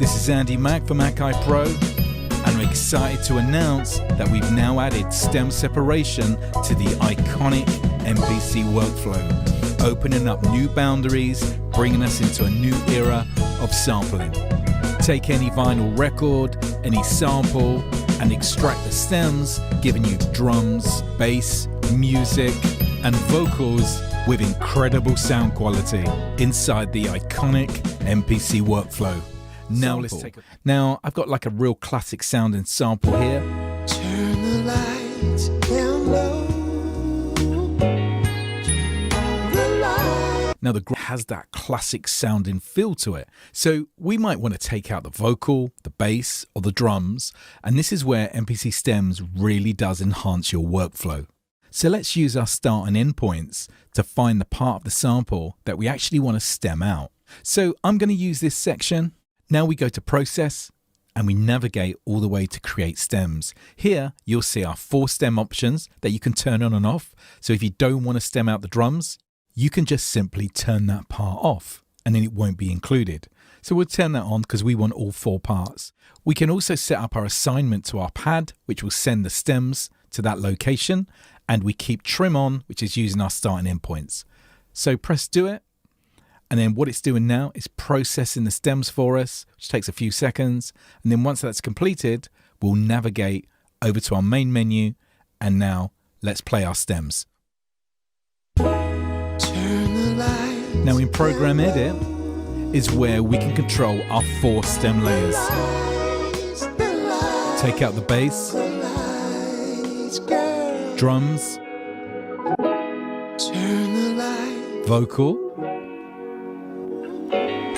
This is Andy Mack from Akai Pro, and I'm excited to announce that we've now added stem separation to the iconic MPC workflow, opening up new boundaries, bringing us into a new era of sampling. Take any vinyl record, any sample, and extract the stems, giving you drums, bass, music, and vocals with incredible sound quality inside the iconic MPC workflow. Now I've got like a real classic sounding sample here. Turn the lights down low. Now the groove has that classic sounding feel to it. So we might want to take out the vocal, the bass, or the drums, and this is where MPC stems really does enhance your workflow. So let's use our start and end points to find the part of the sample that we actually want to stem out. So I'm going to use this section. Now we go to process and we navigate all the way to create stems. Here you'll see our 4 stem options that you can turn on and off. So if you don't want to stem out the drums, you can just simply turn that part off and then it won't be included. So we'll turn that on because we want all 4 parts. We can also set up our assignment to our pad, which will send the stems to that location, and we keep trim on, which is using our start and end points. So press do it. And then what it's doing now is processing the stems for us, which takes a few seconds. And then once that's completed, we'll navigate over to our main menu. And now let's play our stems. Now in Program Edit is where we can control our 4 stem layers. Take out the bass, drums, vocal,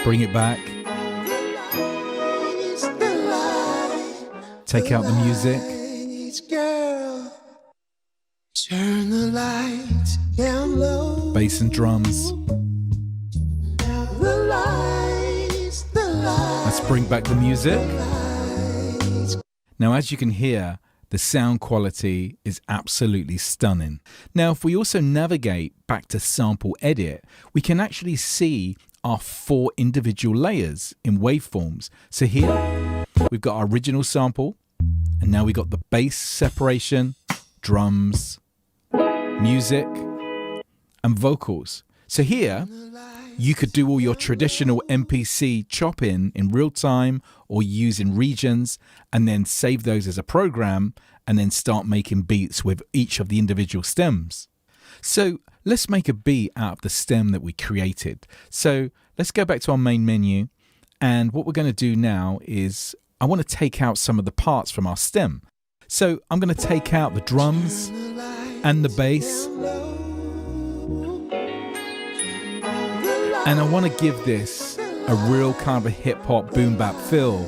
bring it back, take out the music, turn the lights down low. bass and drums. Let's bring back the music. Now as you can hear, the sound quality is absolutely stunning. Now if we also navigate back to sample edit, we can actually see our 4 individual layers in waveforms. So here we've got our original sample, and now we've got the bass separation, drums, music, and vocals. So here you could do all your traditional MPC chopping in real time or using regions and then save those as a program and then start making beats with each of the individual stems. So let's make a beat out of the stem that we created. So let's go back to our main menu, and what we're going to do now is I want to take out some of the parts from our stem. So I'm going to take out the drums and the bass, and I want to give this a real kind of a hip hop boom bap feel.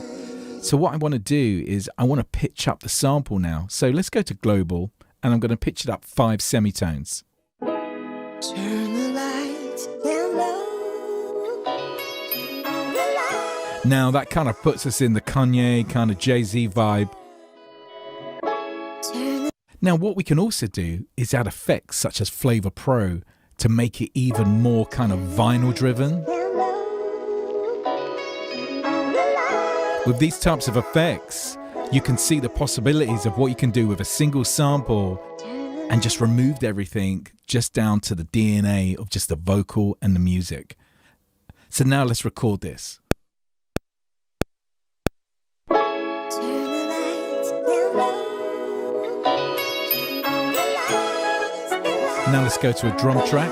So what I want to do is I want to pitch up the sample now. So let's go to global, and I'm going to pitch it up 5 semitones. Turn the lights down low. Now that kind of puts us in the Kanye kind of Jay-Z vibe. Now what we can also do is add effects such as Flavor Pro to make it even more kind of vinyl driven. With these types of effects, you can see the possibilities of what you can do with a single sample and just removed everything just down to the DNA of just the vocal and the music. So now let's record this. Now let's go to a drum track.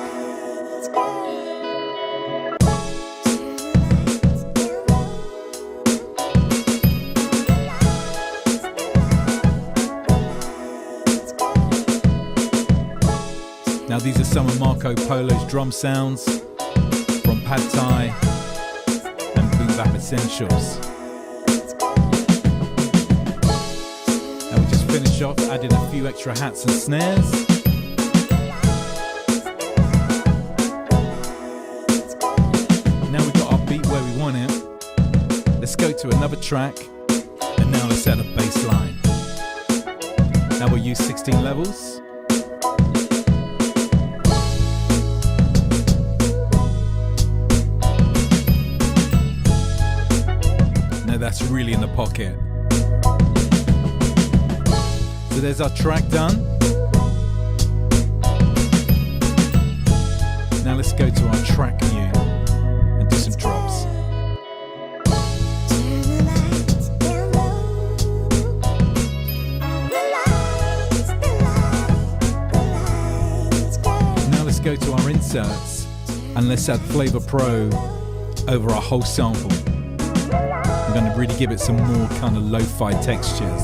Now these are some of Marco Polo's drum sounds from Pad Thai and Boom Bap Essentials. Now we just finished off, added a few extra hats and snares. Now we've got our beat where we want it. Let's go to another track, and now let's add a bass line. Now we'll use 16 levels. Now that's really in the pocket. So there's our track done. Now let's go to our track view and do some drops. Now let's go to our inserts and let's add Flavor Pro over our whole sample. I'm going to really give it some more kind of lo-fi textures.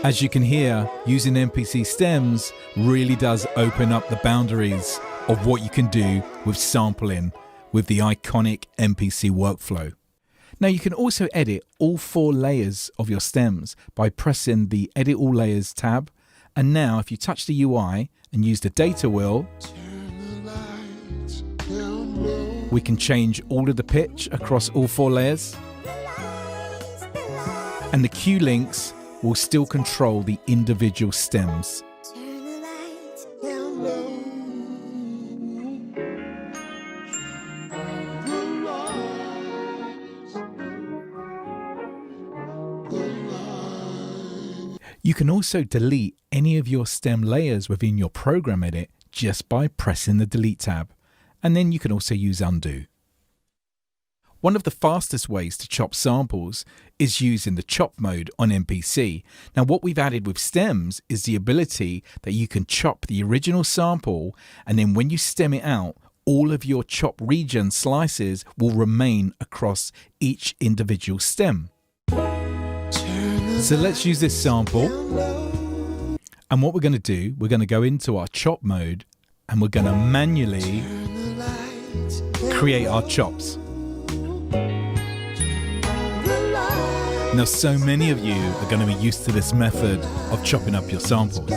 As you can hear, using MPC stems really does open up the boundaries of what you can do with sampling with the iconic MPC workflow. Now you can also edit all 4 layers of your stems by pressing the Edit All Layers tab. And now if you touch the UI and use the data wheel, we can change all of the pitch across all 4 layers. And the Q links will still control the individual stems. You can also delete any of your stem layers within your program edit just by pressing the Delete tab. And then you can also use Undo. One of the fastest ways to chop samples is using the chop mode on MPC. Now what we've added with stems is the ability that you can chop the original sample, and then when you stem it out, all of your chop region slices will remain across each individual stem. So let's use this sample. And what we're going to do, we're going to go into our chop mode and we're going to manually create our chops. Now, so many of you are going to be used to this method of chopping up your samples.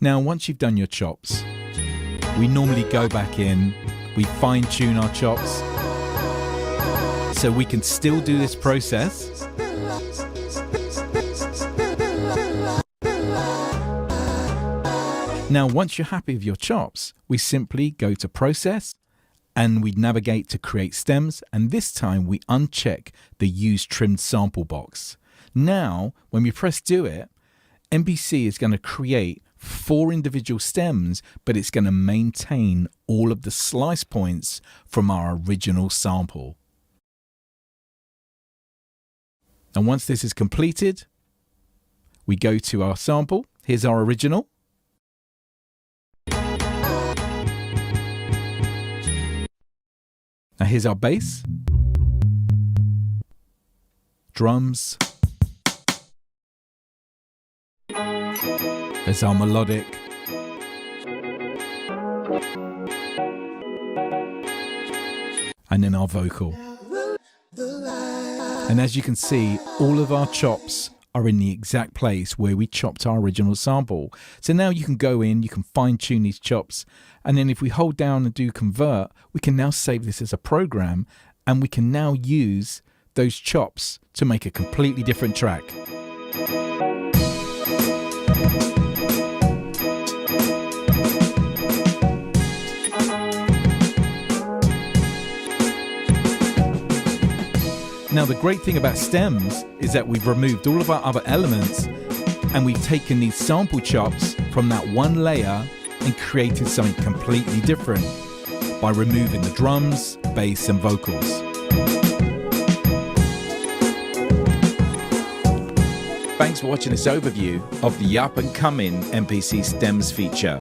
Now, once you've done your chops, we normally go back in, we fine tune our chops, so we can still do this process. Now, once you're happy with your chops, we simply go to Process, and we navigate to Create Stems, and this time we uncheck the Use Trimmed Sample box. Now, when we press Do It, MPC is going to create 4 individual stems, but it's going to maintain all of the slice points from our original sample. And once this is completed, we go to our sample. Here's our original. Now here's our bass, drums, there's our melodic, and then our vocal. And as you can see, all of our chops are in the exact place where we chopped our original sample. So now you can go in, you can fine tune these chops, and then if we hold down and do convert, we can now save this as a program, and we can now use those chops to make a completely different track. Now the great thing about stems is that we've removed all of our other elements and we've taken these sample chops from that one layer and created something completely different by removing the drums, bass and vocals. Thanks for watching this overview of the up and coming MPC Stems feature.